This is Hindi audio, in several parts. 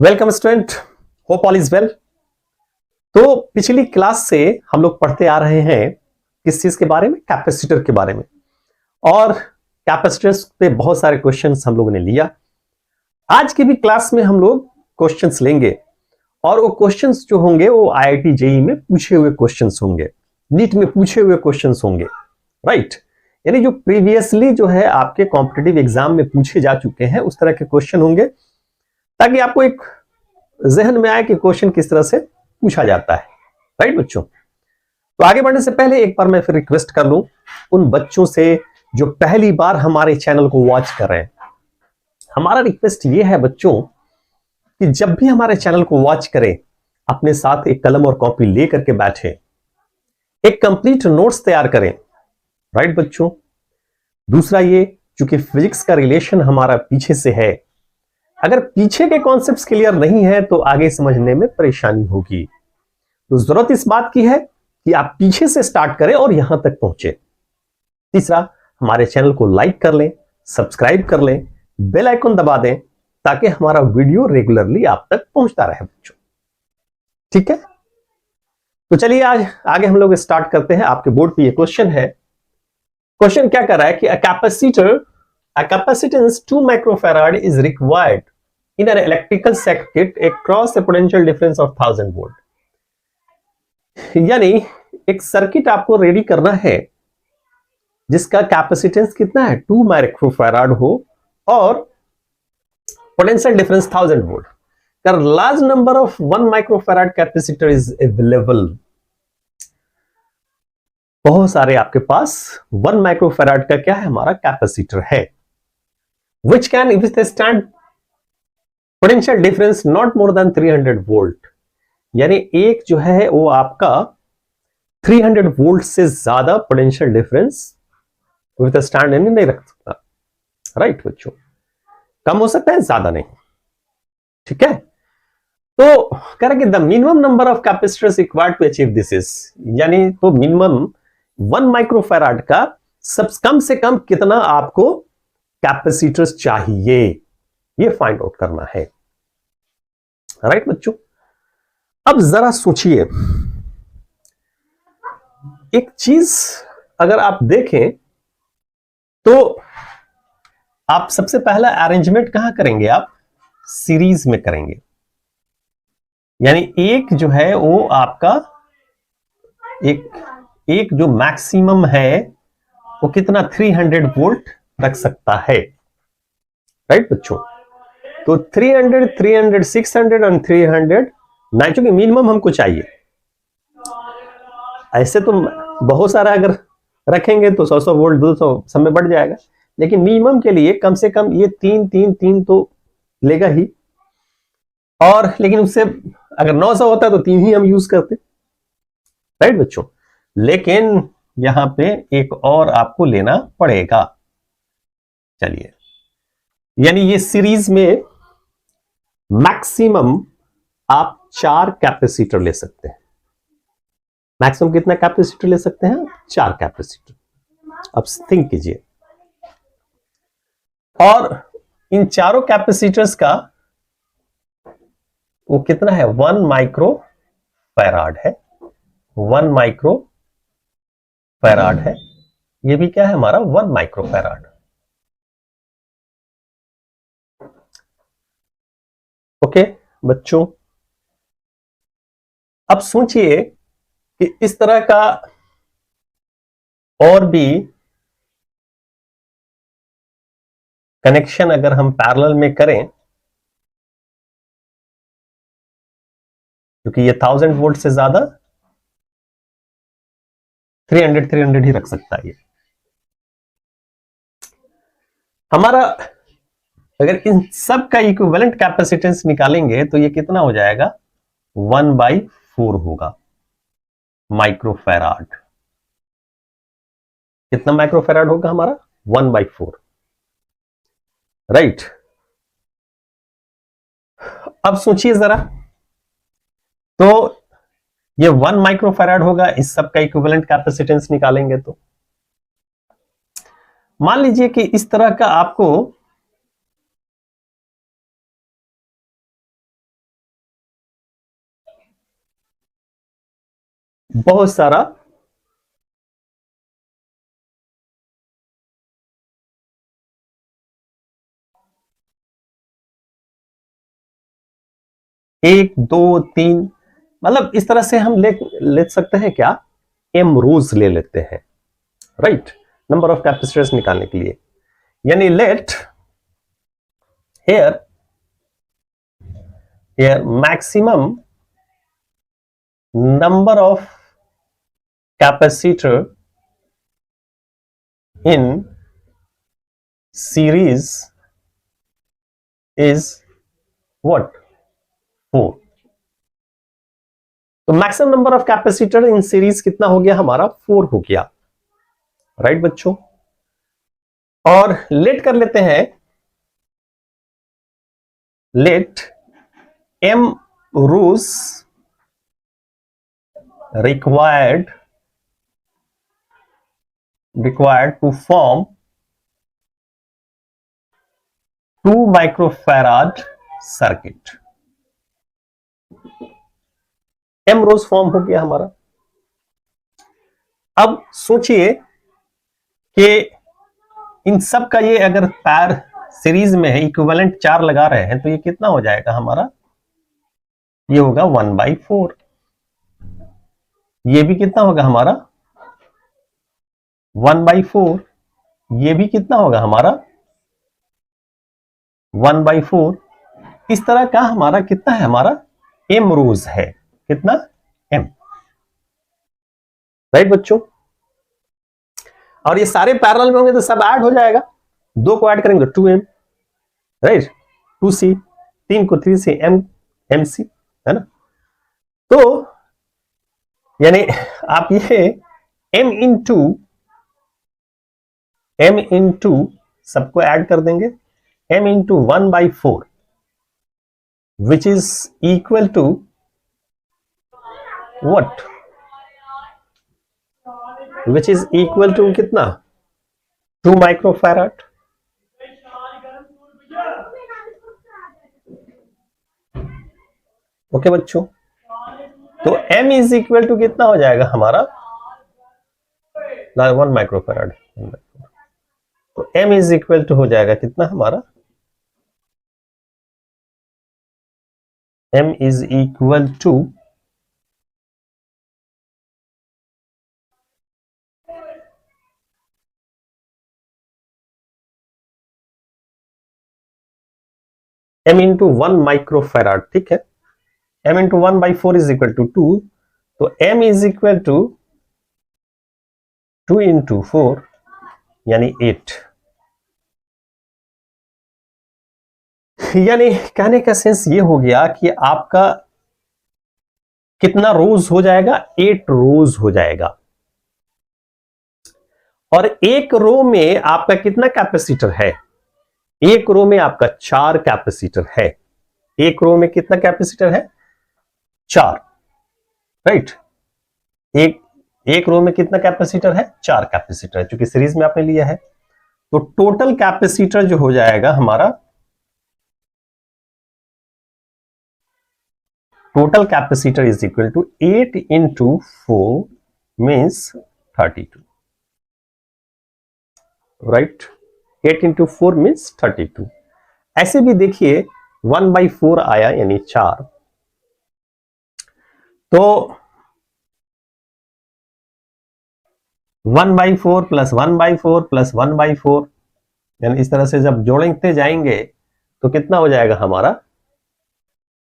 Welcome student, hope all is well. तो पिछली क्लास से हम लोग पढ़ते आ रहे हैं किस चीज के बारे में, कैपेसिटर के बारे में। और कैपेसिटर्स पे बहुत सारे क्वेश्चंस हम लोगों ने लिया। आज की भी क्लास में हम लोग क्वेश्चंस लेंगे और वो क्वेश्चंस जो होंगे वो आईआईटी जेईई में पूछे हुए क्वेश्चंस होंगे, नीट में पूछे हुए क्वेश्चंस होंगे, राइट। यानी जो प्रीवियसली जो है आपके कॉम्पिटिटिव एग्जाम में पूछे जा चुके हैं उस तरह के क्वेश्चन होंगे, ताकि आपको एक जहन में आए कि क्वेश्चन किस तरह से पूछा जाता है, राइट बच्चों। तो आगे बढ़ने से पहले एक बार मैं फिर रिक्वेस्ट कर लूं उन बच्चों से जो पहली बार हमारे चैनल को वॉच कर रहे हैं। हमारा रिक्वेस्ट ये है बच्चों कि जब भी हमारे चैनल को वॉच करें, अपने साथ एक कलम और कॉपी लेकर के बैठे, एक कंप्लीट नोट्स तैयार करें, राइट बच्चों। दूसरा ये, चूंकि फिजिक्स का रिलेशन हमारा पीछे से है, अगर पीछे के कॉन्सेप्ट्स क्लियर नहीं है तो आगे समझने में परेशानी होगी। तो जरूरत इस बात की है कि आप पीछे से स्टार्ट करें और यहां तक पहुंचे। तीसरा, हमारे चैनल को लाइक कर लें, सब्सक्राइब कर लें, बेल आइकन दबा दें, ताकि हमारा वीडियो रेगुलरली आप तक पहुंचता रहे बच्चों, ठीक है। तो चलिए आज आगे हम लोग स्टार्ट करते हैं। आपके बोर्ड पे ये क्वेश्चन है। क्वेश्चन क्या कर रहा है कि a capacitance 2 microfarad is required in an electrical circuit across a potential difference of 1000 volt। यानी एक सर्किट आपको रेडी करना है जिसका कैपेसिटेंस कितना है, 2 माइक्रोफैराड हो और potential difference 1000 volt. Large number of 1 microfarad capacitor is available. बहुत सारे आपके पास 1 माइक्रोफैराड का क्या है, हमारा कैपेसिटर है, which can withstand potential difference not more than 300 volt. यानी एक जो है वो आपका 300 वोल्ट से ज्यादा पोटेंशियल डिफरेंस विथस्टैंड नहीं रख सकता, राइट बच्चों। कम हो सकता है, ज्यादा नहीं, ठीक है। तो कह रहा है कि the minimum number of capacitors required to achieve this is, यानी तो मिनिमम 1 माइक्रोफैराड का कम से कम कितना आपको कैपेसिटर्स चाहिए, ये फाइंड आउट करना है, राइट बच्चों। अब जरा सोचिए, एक चीज अगर आप देखें तो आप सबसे पहला अरेंजमेंट कहां करेंगे, आप सीरीज में करेंगे। यानी एक जो है वो आपका एक जो मैक्सिमम है वो कितना 300 वोल्ट रख सकता है, राइट बच्चों। तो 300, 300, 600 और 300 नहीं, चूंकि मिनिमम हमको चाहिए। ऐसे तो बहुत सारा अगर रखेंगे तो 100 वोल्ट 200 सब में बढ़ जाएगा, लेकिन मिनिमम के लिए कम से कम ये 3 तो लेगा ही। और लेकिन उससे अगर 900 होता तो 3 ही हम यूज करते, राइट बच्चों। लेकिन यहां पे एक और आपको लेना पड़ेगा। चलिए, यानी ये सीरीज में मैक्सिमम आप 4 कैपेसिटर ले सकते हैं। मैक्सिमम कितना कैपेसिटर ले सकते हैं, 4 कैपेसिटर। अब थिंक कीजिए, और इन चारों कैपेसिटर्स का वो कितना है, 1 माइक्रो फैराड है, 1 माइक्रो फैराड है। ये भी क्या है हमारा, 1 माइक्रो फैराड। ओके बच्चों, अब सोचिए कि इस तरह का और भी कनेक्शन अगर हम पैरेलल में करें, क्योंकि ये 1000 वोल्ट से ज्यादा 300 ही रख सकता है ये हमारा। अगर इन सब का इक्विवेलेंट कैपेसिटेंस निकालेंगे तो ये कितना हो जाएगा, 1/4 होगा माइक्रोफैराड। कितना माइक्रोफैराड होगा हमारा, 1/4, राइट। अब सोचिए जरा, तो ये 1 माइक्रोफैराड होगा, इस सब का इक्विवेलेंट कैपेसिटेंस निकालेंगे तो मान लीजिए कि इस तरह का आपको बहुत सारा एक दो तीन, मतलब इस तरह से हम ले सकते हैं क्या, एम रोज ले लेते हैं, राइट, नंबर ऑफ कैपेसिटर्स निकालने के लिए। यानी late here maximum number of capacitor in series is what, 4। तो maximum number of capacitor in series कितना हो गया हमारा, 4 हो गया, राइट बच्चों। और लेट कर लेते हैं, late m rows required to form 2 microfarad circuit। m rows form हो गया हमारा। अब सोचिए कि इन सब का ये अगर पैर सीरीज में है, इक्विवेलेंट 4 लगा रहे हैं, तो ये कितना हो जाएगा हमारा, ये होगा 1/4। ये भी कितना होगा हमारा 1/4, ये भी कितना होगा हमारा 1/4। इस तरह का हमारा कितना है, हमारा m रोज है, कितना m, राइट बच्चों। और ये सारे पैरेलल में होंगे तो सब ऐड हो जाएगा, 2 को ऐड करेंगे तो 2m, राइट, 2c, 3 को 3c, mc, है ना। तो यानी आप ये m इंटू सबको ऐड कर देंगे, m into 1/4 which is equal to what, which is equal to कितना 2 माइक्रोफैराड। ओके बच्चों, तो m इज इक्वल टू कितना हो जाएगा हमारा 1 माइक्रोफैराड, तो m इज इक्वल टू हो जाएगा कितना हमारा, m is equal to m into 1 microfarad, ठीक है। m into 1/4 is equal to 2, तो m is equal to 2 into 4 यानी 8। यानी कहने का सेंस ये हो गया कि आपका कितना रोज हो जाएगा, 8 रोज हो जाएगा। और एक रो में आपका कितना कैपेसिटर है, एक रो में आपका 4 कैपेसिटर है। एक रो में कितना कैपेसिटर है, 4, राइट। एक रो में कितना कैपेसिटर है, 4 कैपेसिटर है, क्योंकि सीरीज में आपने लिया है। तो टोटल कैपेसिटर जो हो जाएगा हमारा, total capacitor is equal to 8 into 4 means 32, right. 8 into 4 means 32। ऐसे भी देखिए 1/4 आया यानी 4, तो 1/4 प्लस 1/4 प्लस 1/4, यानी इस तरह से जब जोड़ते जाएंगे तो कितना हो जाएगा हमारा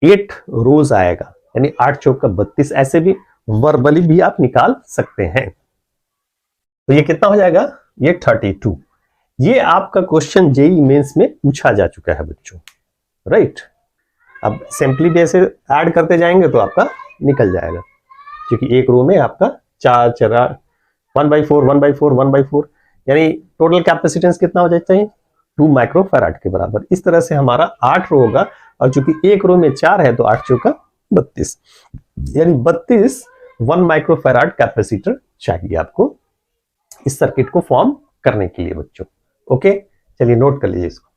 8 रोज आएगा, यानी 8 चौका 32। ऐसे भी वर्बली भी आप निकाल सकते हैं। तो ये कितना हो जाएगा, ये 32। ये आपका क्वेश्चन जेई मेंस में पूछा जा चुका है बच्चों, राइट। अब सिंपली भी ऐसे ऐड करते जाएंगे तो आपका निकल जाएगा, क्योंकि एक रो में आपका 4 1/4 1/4 1/4, यानी टोटल कैपेसिटेंस कितना हो जाता है 2 माइक्रोफैराड के बराबर। इस तरह से हमारा 8 रो होगा, और चूंकि एक रो में 4 है तो 8 चौका 32, यानी 32 1 माइक्रोफैराड कैपेसिटर चाहिए आपको इस सर्किट को फॉर्म करने के लिए बच्चों। ओके, चलिए नोट कर लीजिए इसको।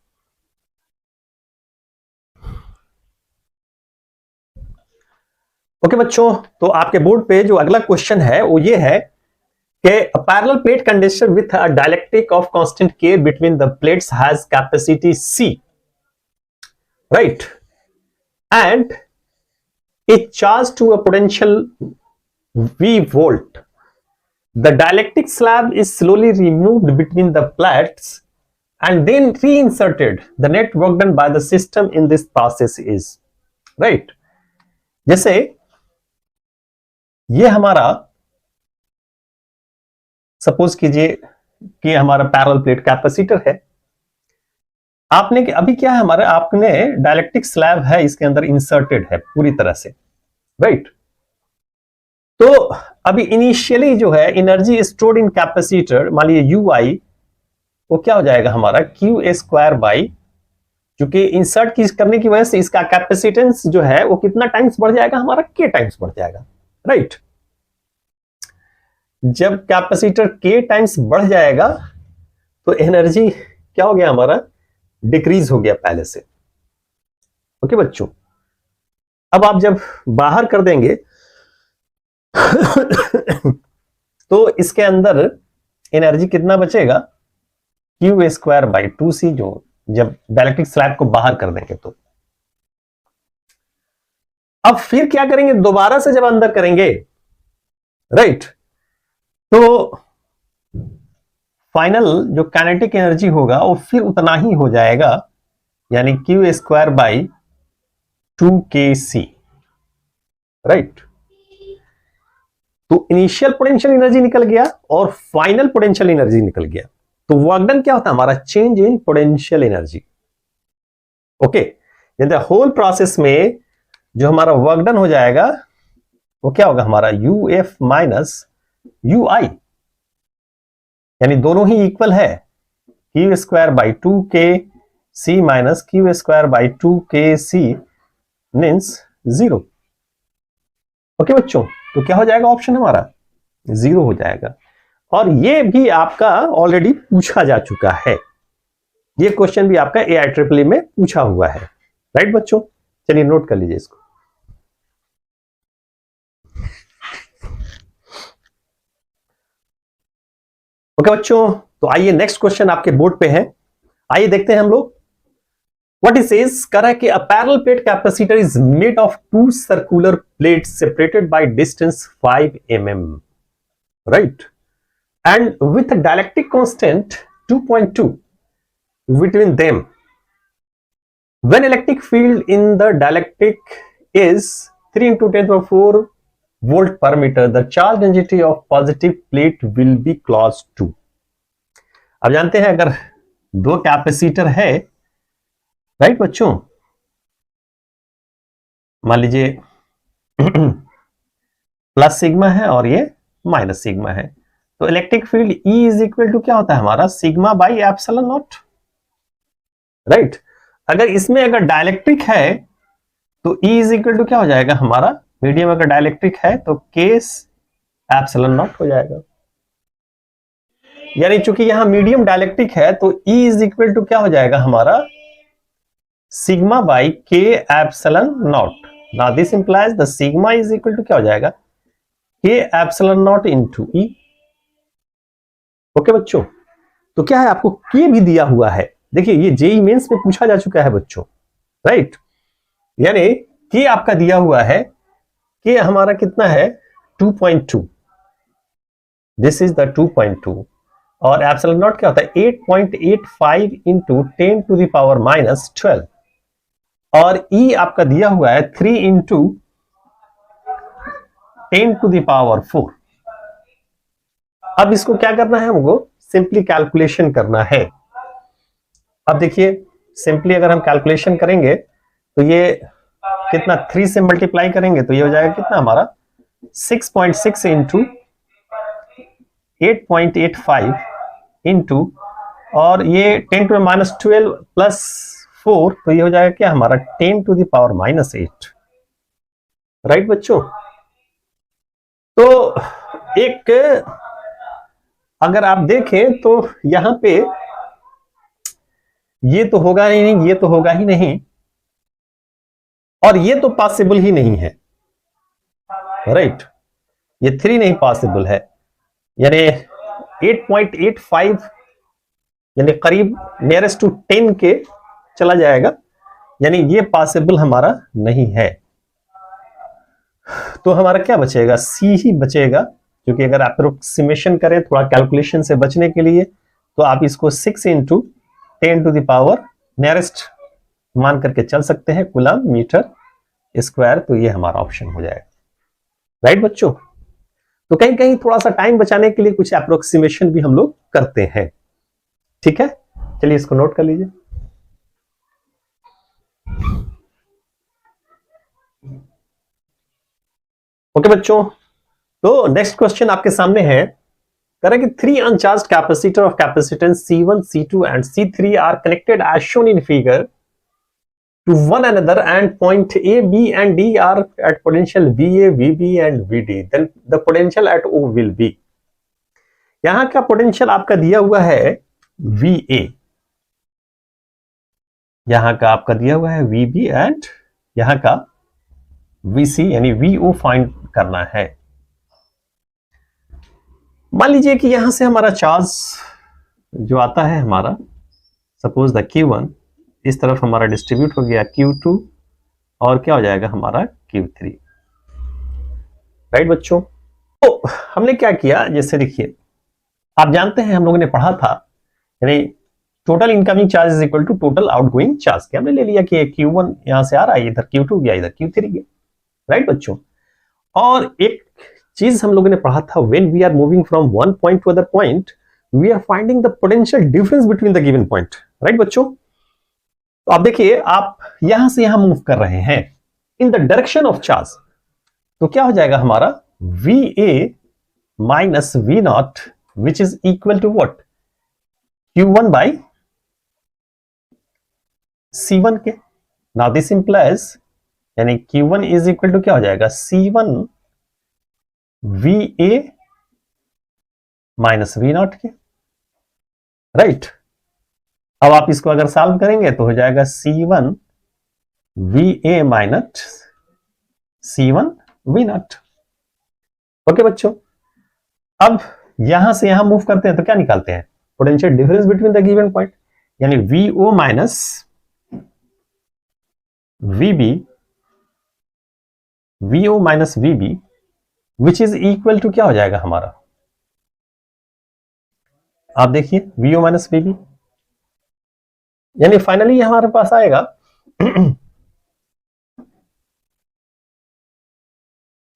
ओके बच्चों, तो आपके बोर्ड पे जो अगला क्वेश्चन है वो ये है कि a parallel plate condenser with a dielectric of constant K between the plates has capacity C, right, and is charged to a potential V volt. The dielectric slab is slowly removed between the plates and then reinserted. The net work done by the system in this process is, right. जैसे ये हमारा सपोज कीजिए कि हमारा पैरेलल प्लेट कैपेसिटर है, आपने अभी क्या है हमारा, आपने डायलेक्ट्रिक स्लैब है इसके अंदर इंसर्टेड है पूरी तरह से, राइट। तो अभी इनिशियली जो है एनर्जी स्टोर्ड इन कैपेसिटर, मान लीजिए यू आई, वो क्या हो जाएगा हमारा क्यू ए स्क्वायर बाई, क्योंकि इंसर्ट करने की वजह से इसका कैपेसिटेंस जो है वो कितना टाइम्स बढ़ जाएगा हमारा, के टाइम्स बढ़ जाएगा, राइट। जब कैपेसिटर के टाइम्स बढ़ जाएगा तो एनर्जी क्या हो गया हमारा, डिक्रीज हो गया पहले से। ओके बच्चों, अब आप जब बाहर कर देंगे तो इसके अंदर एनर्जी कितना बचेगा, Q A square by 2c, जो जब डायलेक्ट्रिक स्लैब को बाहर कर देंगे तो। अब फिर क्या करेंगे, दोबारा से जब अंदर करेंगे, राइट, तो फाइनल जो काइनेटिक एनर्जी होगा वो फिर उतना ही हो जाएगा, यानी Q A square by 2kc, right. तो इनिशियल पोटेंशियल एनर्जी निकल गया और फाइनल पोटेंशियल एनर्जी निकल गया। तो वर्क डन क्या होता है हमारा, change in potential energy. Okay, the whole process में जो हमारा वर्क डन हो जाएगा वो क्या होगा हमारा, यू एफ माइनस यू आई, यानी दोनों ही इक्वल है, Q square by 2kc minus Q square by 2kc means 0। Okay बच्चों, तो क्या हो जाएगा ऑप्शन हमारा 0 हो जाएगा। और ये भी आपका ऑलरेडी पूछा जा चुका है, ये क्वेश्चन भी आपका AIEEE में पूछा हुआ है, राइट बच्चों। चलिए नोट कर लीजिए इसको। ओके बच्चों, तो आइए नेक्स्ट क्वेश्चन आपके बोर्ड पे है, आइए देखते हैं हम लोग। व्हाट इज सेज, कह रहा है कि a parallel plate capacitor is made of 2 circular plates separated by distance 5 mm, right, and with a dielectric constant 2.2 between them. When electric field in the dielectric is 3 × 10⁴ volt per meter, the charge density of positive plate will be close to. अब जानते हैं अगर दो कैपेसिटर है, राइट बच्चों, मान लीजिए प्लस सिग्मा है और ये माइनस सिग्मा है, तो electric field E is equal to क्या होता है हमारा, sigma by epsilon naught, right. अगर इसमें अगर डायलेक्ट्रिक है तो E इज इक्वल टू क्या हो जाएगा हमारा, मीडियम अगर डायलेक्ट्रिक है तो केस एप्सिलॉन नॉट हो जाएगा, यानी चूंकि यहां मीडियम डायलेक्ट्रिक है तो E इज इक्वल टू क्या हो जाएगा हमारा, sigma by K epsilon naught. Now this implies the sigma is equal to क्या हो जाएगा, K epsilon naught into E। Okay बच्चों, तो क्या है आपको के भी दिया हुआ है, देखिए ये जेईई मेंस में पूछा जा चुका है बच्चों, राइट, यानी कि आपका दिया हुआ है कि हमारा कितना है 2.2, दिस इज द 2.2, और एप्सिलॉन नॉट क्या होता है 8.85 इंटू 10⁻⁻12, और E आपका दिया हुआ है 3 इंटू 10⁴। अब इसको क्या करना है हमको, सिंपली कैलकुलेशन करना है। अब देखिए सिंपली अगर हम कैलकुलेशन करेंगे तो ये कितना, 3 से मल्टीप्लाई करेंगे तो ये हो जाएगा कितना हमारा 6.6 इंटू 8.85 इंटू, और ये 10⁻12 प्लस 4, तो ये हो जाएगा क्या हमारा 10⁻⁻8, राइट बच्चों। तो एक अगर आप देखें तो यहां पे ये तो होगा ही नहीं, ये तो होगा ही नहीं, और ये तो पॉसिबल ही नहीं है, राइट, ये 3 नहीं पॉसिबल है, यानी 8.85 यानी करीब नियरेस्ट टू 10 के चला जाएगा, यानी ये पॉसिबल हमारा नहीं है। तो हमारा क्या बचेगा, सी ही बचेगा, क्योंकि अगर अप्रोक्सीमेशन करें थोड़ा कैलकुलेशन से बचने के लिए, तो आप इसको 6 × 10⁻⁴ नियरेस्ट मान करके चल सकते हैं, कूलम मीटर स्क्वायर। तो ये हमारा ऑप्शन हो जाएगा। राइट बच्चों, तो कहीं कहीं थोड़ा सा टाइम बचाने के लिए कुछ अप्रोक्सीमेशन भी हम लोग करते हैं। ठीक है, चलिए इसको नोट कर लीजिए। ओके बच्चों, तो नेक्स्ट क्वेश्चन आपके सामने है, करें कि 3 uncharged capacitor of capacitance C1, C2 and C3 are connected as shown in figure to one another and point A, B and D are at potential VA, VB and VD, then the potential at O will be। यहां का पोटेंशियल आपका दिया हुआ है VA, यहां का आपका दिया हुआ है VB एंड यहां का VC यानी VO फाइंड करना है। मान लीजिए कि यहां से हमारा चार्ज जो आता है हमारा, सपोज द Q1 इस तरफ हमारा डिस्ट्रीब्यूट हो गया Q2 और क्या हो जाएगा हमारा Q3। राइट बच्चों, तो हमने क्या किया, जैसे देखिए आप जानते हैं हम लोगों ने पढ़ा था, यानी total incoming charge is equal to total outgoing charge. हमने ले लिया कि Q1 यहां से आ रहा है, इधर Q2 गया, इधर Q3 गया। राइट बच्चों, और एक चीज हम लोगों ने पढ़ा था, when we are moving from one point to other point we are finding the potential difference between the given point. Right बच्चों, तो आप देखिए आप यहां से यहां मूव कर रहे हैं in the direction of charge, तो क्या हो जाएगा हमारा VA minus V0 which is equal to what, Q1 by C1 के। नाउ दिस इंप्लाइज यानी Q1 इज इक्वल टू क्या हो जाएगा C1 VA माइनस V0 के। राइट, अब आप इसको अगर सॉल्व करेंगे तो हो जाएगा C1 VA minus C1 V0। Okay बच्चों, अब यहां से यहां मूव करते हैं तो क्या निकालते हैं, potential difference between the given point, यानी VO minus VB, VO minus VB which is equal to क्या हो जाएगा हमारा, आप देखिए VO माइनस VB, यानी फाइनली हमारे पास आएगा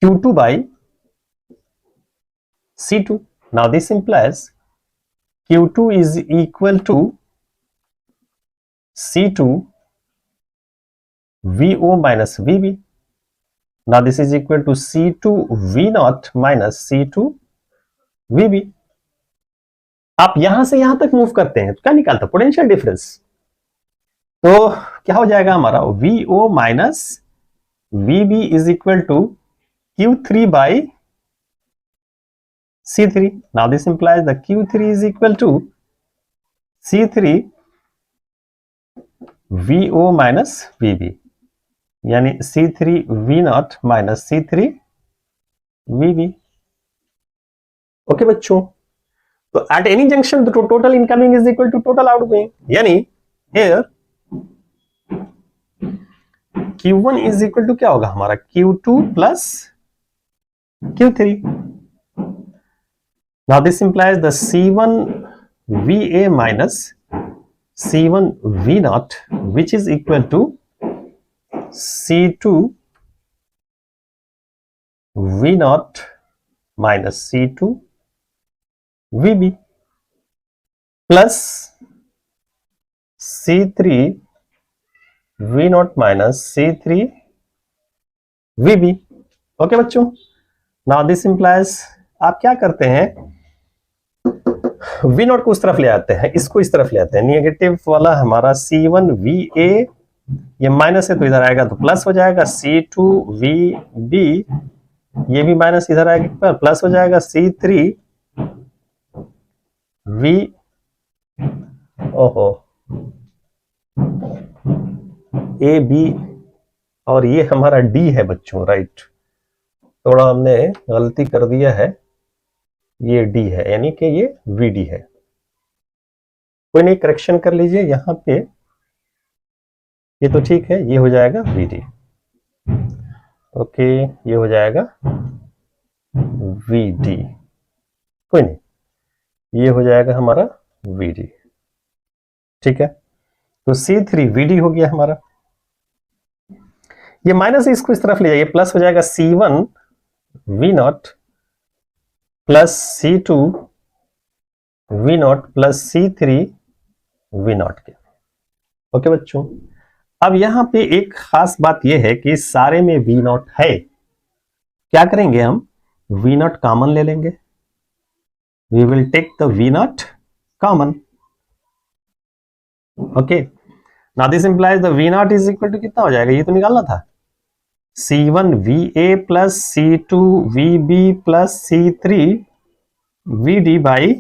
Q2 by C2। Now this implies Q2 is equal to C2 VO minus VB। Now this is equal to C2 V0 minus C2 VB। आप यहां से यहां तक मूव करते हैं तो क्या निकालता, पोटेंशियल डिफरेंस। तो क्या हो जाएगा हमारा VO minus VB is equal to Q3 by C3। Now this implies the Q3 is equal to C3 VO minus VB, यानी C3 V0 minus C3 VB। Okay बच्चों, तो at any junction the total incoming is equal to total outgoing, यानी here Q1 is equal to क्या होगा हमारा Q2 plus Q3। Now this implies the C1 VA minus C1 V0 which is equal to C2 V0 minus C2 VB plus C3 V0 minus C3 VB। Okay बच्चों, now this implies आप क्या करते हैं, V0 को उस तरफ ले आते हैं, इसको इस तरफ ले आते हैं, नेगेटिव वाला हमारा C1 VA ये माइनस है तो इधर आएगा तो प्लस हो जाएगा, C2 VB ये भी माइनस इधर आएगा प्लस हो जाएगा, C3 V ओहो AB और ये हमारा D है बच्चों। राइट, थोड़ा हमने गलती कर दिया है, ये डी है यानी कि ये वीडी है। कोई नहीं, करेक्शन कर लीजिए यहां पे, ये तो ठीक है, ये हो जाएगा वीडी। ओके, ये हो जाएगा वीडी, कोई नहीं, ये हो जाएगा हमारा वीडी। ठीक है, तो C3 वीडी हो गया हमारा। ये माइनस इसको इस तरफ ले जाइए, प्लस हो जाएगा C1 V not plus C2 V not plus C3 V not के। ओके बच्चों, अब यहां पे एक खास बात यह है कि सारे में V नॉट है, क्या करेंगे हम, V नॉट कॉमन ले लेंगे। We will take the V naught common. Okay, now this implies the V naught is equal to कितना हो जाएगा, ये तो निकालना था, C1 VA plus C2 VB plus C3 VD by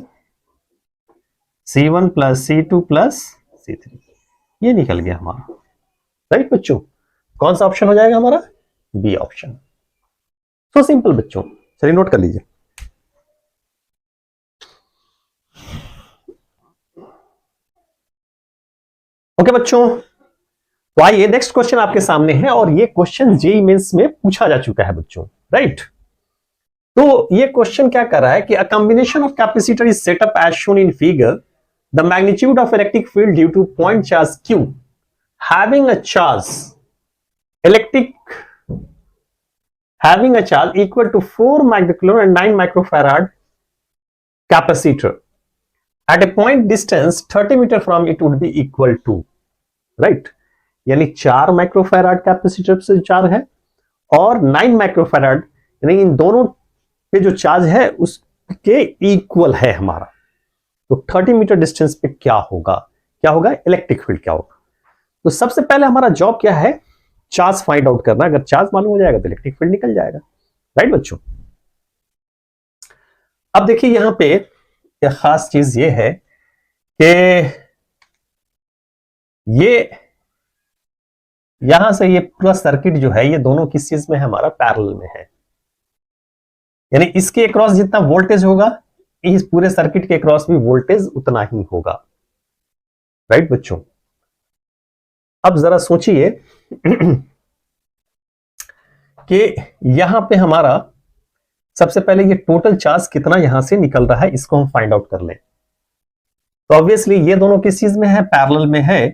C1 plus C2 plus C3, ये निकल गया हमारा। राइट बच्चों, कौन सा ऑप्शन हो जाएगा हमारा, बी ऑप्शन। सो सिंपल बच्चों, चलिए नोट कर लीजिए। ओके बच्चों, तो आइए नेक्स्ट क्वेश्चन आपके सामने है, और ये क्वेश्चन जेईई मेंस में पूछा जा चुका है बच्चों। राइट, तो ये क्वेश्चन क्या कर रहा है कि a combination of capacitor is set up as shown in figure, the magnitude of electric field due to point charge Q having a charge equal to 4 microcoulomb and 9 microfarad capacitor at a point distance 30 meter from it would be equal to, right, यानी 4 माइक्रोफैराड कैपेसिटर से चार्ज है और 9 माइक्रोफैराड, यानी इन दोनों पे जो चार्ज है उसके इक्वल है हमारा। तो 30 मीटर डिस्टेंस पे क्या होगा इलेक्ट्रिक फील्ड क्या होगा। तो सबसे पहले हमारा जॉब क्या है, चार्ज फाइंड आउट करना। अगर चार्ज मालूम हो जाएगा तो इलेक्ट्रिक फील्ड निकल जाएगा। राइट बच्चों, अब देखिए यहां पे एक खास चीज ये है कि ये यहां से ये पूरा सर्किट जो है, ये दोनों किस चीज में है, हमारा पैरेलल में है, यानी इसके अक्रॉस जितना वोल्टेज होगा इस पूरे सर्किट के अक्रॉस भी वोल्टेज उतना ही होगा। राइट बच्चों, अब जरा सोचिए कि यहां पे हमारा सबसे पहले ये टोटल चार्ज कितना यहां से निकल रहा है, इसको हम फाइंड आउट कर लें। तो ऑब्वियसली ये दोनों किस चीज में है, पैरेलल में है।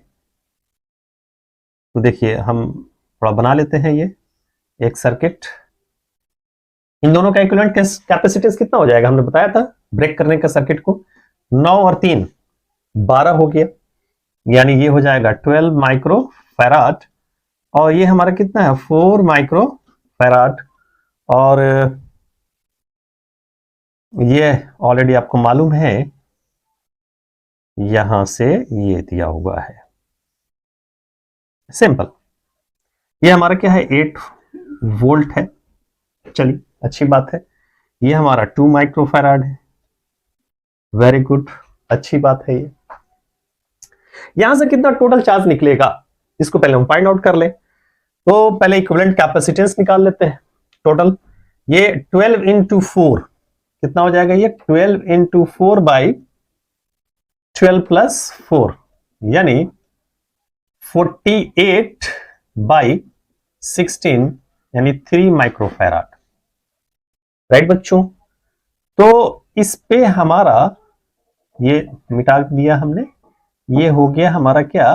तो देखिए हम थोड़ा बना लेते हैं ये एक सर्किट। इन दोनों का इक्विवेलेंट कैपेसिटेंस कितना हो जाएगा, हमने बताया था ब्रेक करने का सर्किट को, 9 और 3 12 हो गया, यानी ये हो जाएगा 12 माइक्रो फैराड, और ये हमारा कितना है 4 माइक्रो फैराड, और ये ऑलरेडी आपको मालूम है यहां से ये दिया हुआ है, सिंपल। ये हमारा क्या है 8 वोल्ट है, चलिए अच्छी बात है। ये हमारा 2 माइक्रो फैराड है, वेरी गुड, अच्छी बात है। ये यहां से कितना टोटल चार्ज निकलेगा इसको पहले हम फाइंड आउट कर ले। तो पहले इक्विवेलेंट कैपेसिटेंस निकाल लेते हैं टोटल। ये 12 इंटू 4 कितना हो जाएगा, ये 12 इंटू 4 बाई 12 प्लस 4 यानी 48 बाई 16 यानी 3 माइक्रोफैराड। राइट बच्चों, तो इस पे हमारा ये मिटा दिया हमने, ये हो गया हमारा क्या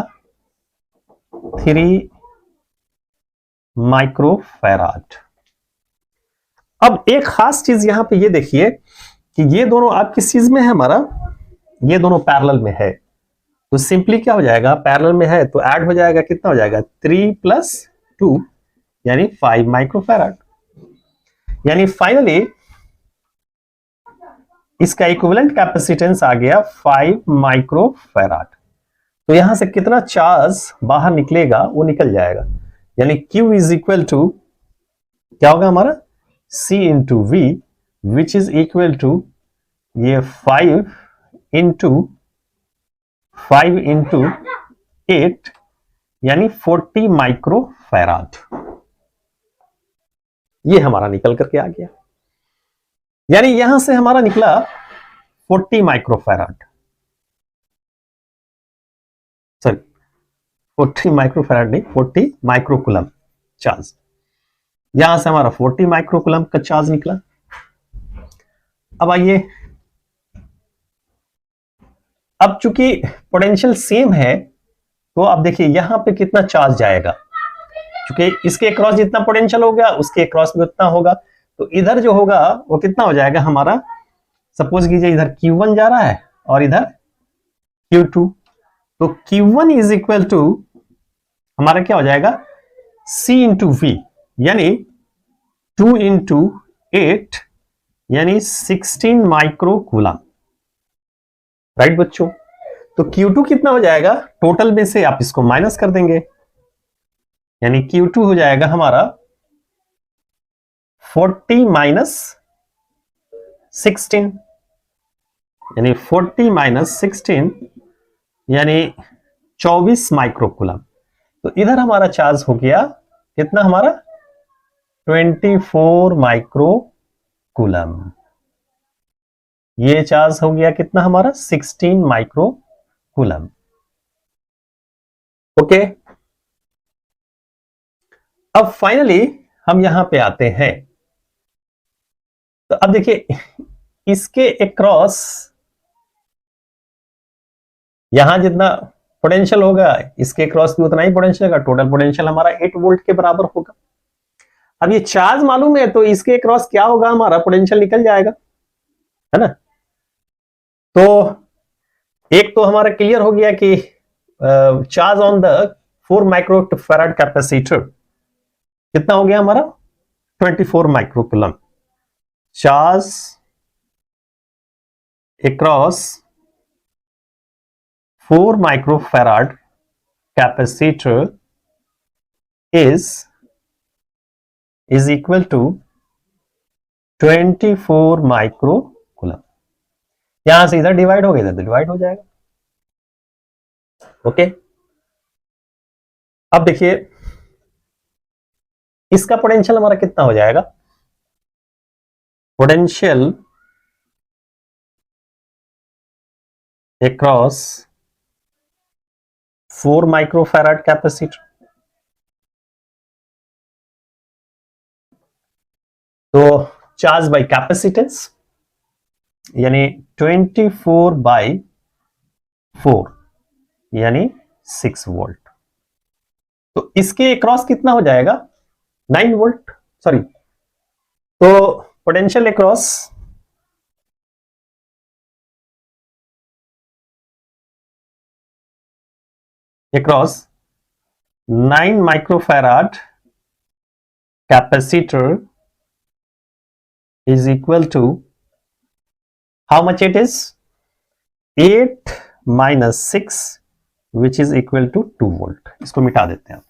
3 माइक्रोफैराड। अब एक खास चीज यहां पे ये देखिए कि ये दोनों आप किस चीज में है, हमारा ये दोनों पैरेलल में है। तो सिंपली क्या हो जाएगा, पैरेलल में है तो ऐड हो जाएगा, कितना हो जाएगा 3 प्लस 2 यानी 5 माइक्रोफैराड, यानी फाइनली इसका इक्विवेलेंट कैपेसिटेंस आ गया 5 माइक्रोफैराड। तो यहां से कितना चार्ज बाहर निकलेगा वो निकल जाएगा, यानी Q इज इक्वल टू क्या होगा हमारा C into V, which is equal to ये 5 इंटू 8 यानी 40 माइक्रोफैराड। ये हमारा निकल करके आ गया, यानी यहां से हमारा निकला 40 माइक्रोफैराड, सॉरी 40 माइक्रोफैराड नहीं, 40 माइक्रोकुलम चार्ज। यहां से हमारा 40 माइक्रोकुलम का चार्ज निकला। अब आइए, अब चूंकि पोटेंशियल सेम है तो अब देखिए यहां पे कितना चार्ज जाएगा, क्योंकि इसके क्रॉस जितना पोटेंशियल हो गया उसके क्रॉस में उतना होगा, तो इधर जो होगा वो कितना हो जाएगा हमारा, सपोज कीजिए इधर Q1 जा रहा है और इधर Q2, तो Q1 इज इक्वल टू हमारा क्या हो जाएगा C इंटू वी, यानी 2 इंटू 8 यानी 16 माइक्रोकूलम, राइट बच्चों। तो Q2 कितना हो जाएगा, टोटल में से आप इसको माइनस कर देंगे, यानी Q2 हो जाएगा हमारा 40 माइनस 16, यानी 40 माइनस 16 यानी 24 माइक्रोकूलम। तो इधर हमारा चार्ज हो गया कितना, हमारा 24 माइक्रोकूलम। ये चार्ज हो गया कितना हमारा 16 माइक्रोकूलम। ओके, अब फाइनली हम यहां पे आते हैं, तो अब देखिए इसके अक्रॉस यहां जितना पोटेंशियल होगा इसके क्रॉस भी उतना ही पोटेंशियल होगा, टोटल पोटेंशियल हमारा 8 वोल्ट के बराबर होगा। अब ये चार्ज मालूम है तो इसके क्रॉस क्या होगा, हमारा पोटेंशियल निकल जाएगा, है ना। तो एक तो हमारा क्लियर हो गया कि charge on the 4 microfarad capacitor कितना हो गया हमारा 24 microcoulomb. Charge across 4 microfarad capacitor is equal to 24 microcoulomb. यहां से इधर डिवाइड हो गया, इधर डिवाइड हो जाएगा। ओके, अब देखिए इसका पोटेंशियल हमारा कितना हो जाएगा, पोटेंशियल अक्रॉस 4 माइक्रोफैराड कैपेसिटर, तो चार्ज बाय कैपेसिटेंस यानी 24 बाय 4 यानी 6 वोल्ट। तो इसके अक्रॉस कितना हो जाएगा 9 वोल्ट, सॉरी, तो potential across across 9 microfarad capacitor is equal to how much it is 8 minus 6 which is equal to 2 volt। इसको मिटा देते हैं,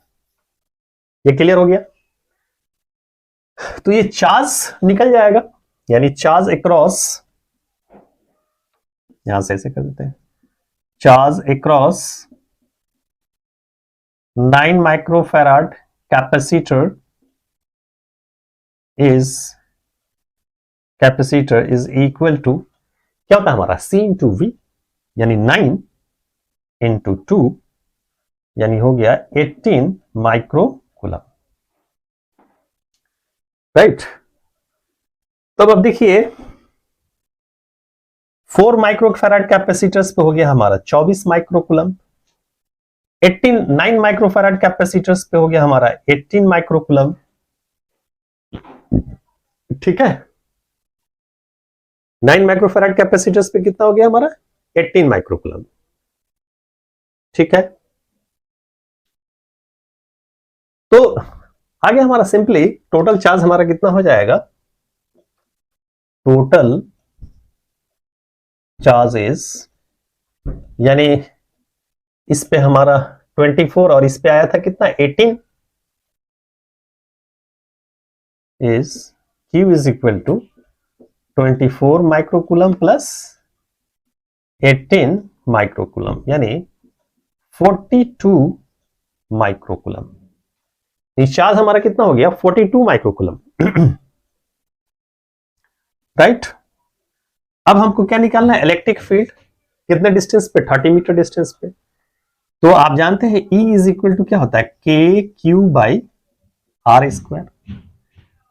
ये क्लियर हो गया। तो ये चार्ज निकल जाएगा, यानी चार्ज अक्रॉस, यहां से ऐसे कर देते हैं, charge across 9 microfarad capacitor is equal to क्या होता है हमारा C इंटू वी, यानी 9 इंटू 2 यानी हो गया 18 माइक्रोकूलम, राइट। तो अब देखिए 4 माइक्रोफैराड कैपेसिटर्स पे हो गया हमारा 24 माइक्रोकूलम, 9 माइक्रोफैराड कैपेसिटर्स पे हो गया हमारा 18 माइक्रोकूलम, ठीक है। 9 माइक्रोफैराड कैपेसिटर्स पे कितना हो गया हमारा 18 माइक्रोकूलम, ठीक है। तो आगे हमारा सिंपली टोटल चार्ज हमारा कितना हो जाएगा, टोटल चार्ज इज, यानी इस पे हमारा 24 और इस पे आया था कितना 18, is Q is equal to 24 microcoulomb plus 18 microcoulomb यानी 42 माइक्रोकूलम। चार्ज हमारा कितना हो गया 42 माइक्रोकूलम। राइट। अब हमको क्या निकालना है, इलेक्ट्रिक फील्ड कितने डिस्टेंस पे, 30 मीटर डिस्टेंस पे। तो आप जानते हैं E इज इक्वल टू क्या होता है, K Q by R square,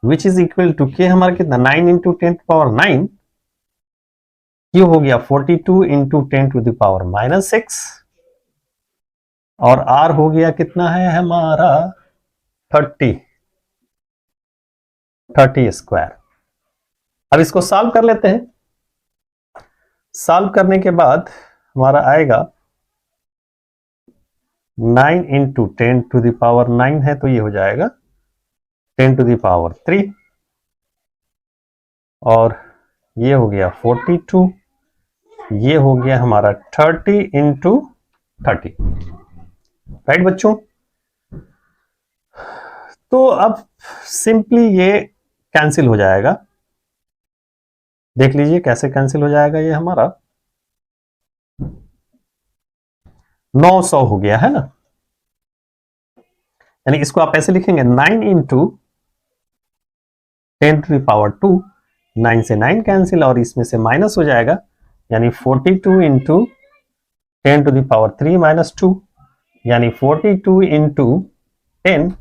which is equal to K हमारा कितना 9 इंटू 10 पावर 9, क्यू हो गया 42 इंटू 10 टू द पावर -6, और आर हो गया कितना है हमारा 30 स्क्वायर। अब इसको सॉल्व कर लेते हैं। सॉल्व करने के बाद हमारा आएगा 9 इंटू 10 टू द पावर 9 है, तो ये हो जाएगा 10 टू द पावर 3, और ये हो गया 42, ये हो गया हमारा 30 इंटू 30। राइट बच्चों। तो अब सिंपली ये कैंसिल हो जाएगा, देख लीजिए कैसे कैंसिल हो जाएगा। ये हमारा 900 हो गया है ना, यानी इसको आप ऐसे लिखेंगे 9 इंटू 10 टू द पावर 2, 9 से 9 कैंसिल और इसमें से माइनस हो जाएगा, यानी 42 into 10 to the power 3 minus 2, यानी 42 इंटू 10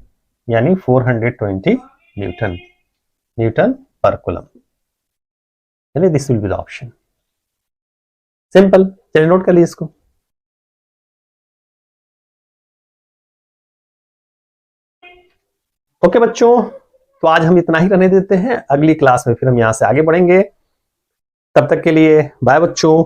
यानी 420 न्यूटन पर कूलम, यानी this will be the option. Simple, चलिए नोट कर लीजिए इसको। ओके बच्चों, तो आज हम इतना ही रहने देते हैं, अगली क्लास में फिर हम यहां से आगे बढ़ेंगे। तब तक के लिए बाय बच्चों।